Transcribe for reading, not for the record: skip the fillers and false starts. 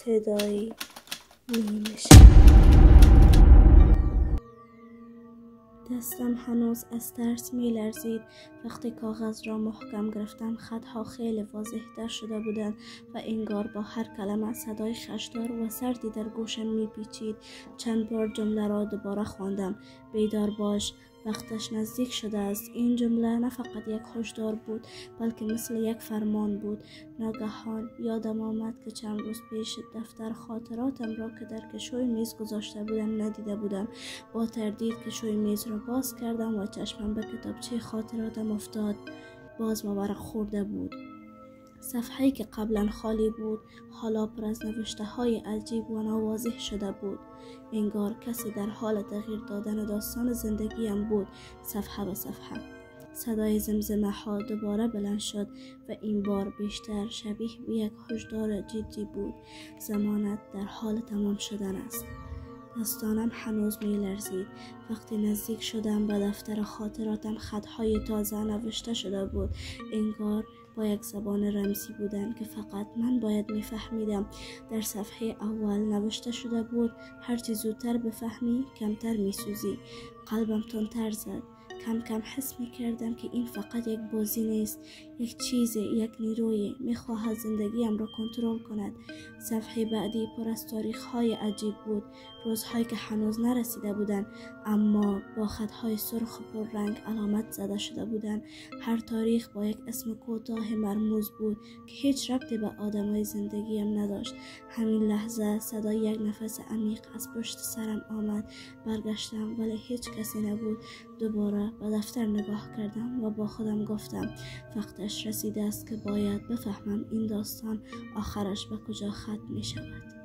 صدایی نیمه شب. دستم هنوز از ترس می لرزید. وقتی کاغذ را محکم گرفتم خطها خیلی واضح تر شده بودند و انگار با هر کلمه صدای خشدار و سردی در گوشم می پیچید. چند بار جمله را دوباره خواندم. بیدار باش، وقتش نزدیک شده است. این جمله نه فقط یک هشدار بود بلکه مثل یک فرمان بود. ناگهان یادم آمد که چند روز پیش دفتر خاطراتم را که در کشوی میز گذاشته بودم ندیده بودم. با تردید کشوی میز را باز کردم و چشمم به کتابچه خاطراتم افتاد. باز ورق خورده بود. صفحه‌ای که قبلا خالی بود حالا پر از نوشته های عجیب و ناواضح شده بود. انگار کسی در حال تغییر دادن داستان زندگیم بود. صفحه به صفحه صدای زمزمه ها دوباره بلند شد و این بار بیشتر شبیه به یک هشدار جدی بود. زمانت در حال تمام شدن است. دستانم هنوز می لرزید. وقتی نزدیک شدم به دفتر خاطراتم خطهای تازه نوشته شده بود. انگار با یک زبان رمزی بودن که فقط من باید می فهمیدم. در صفحه اول نوشته شده بود هرچی زودتر بفهمی کمتر می سوزی. قلبم تندتر زد. کم کم حس می کردم که این فقط یک بازی نیست، یک چیز، یک نیروی میخواهد زندگیم را کنترل کند. صفحه بعدی پر از تاریخ های عجیب بود، روزهایی که هنوز نرسیده بودند اما با خطهای سرخ و پررنگ علامت زده شده بودند. هر تاریخ با یک اسم کوتاه مرموز بود که هیچ ربطی به آدمای زندگیم نداشت. همین لحظه صدای یک نفس عمیق از پشت سرم آمد. برگشتم ولی هیچ کسی نبود. دوباره به دفتر نگاه کردم و با خودم گفتم وقتش رسیده است که باید بفهمم این داستان آخرش به کجا ختم می شود.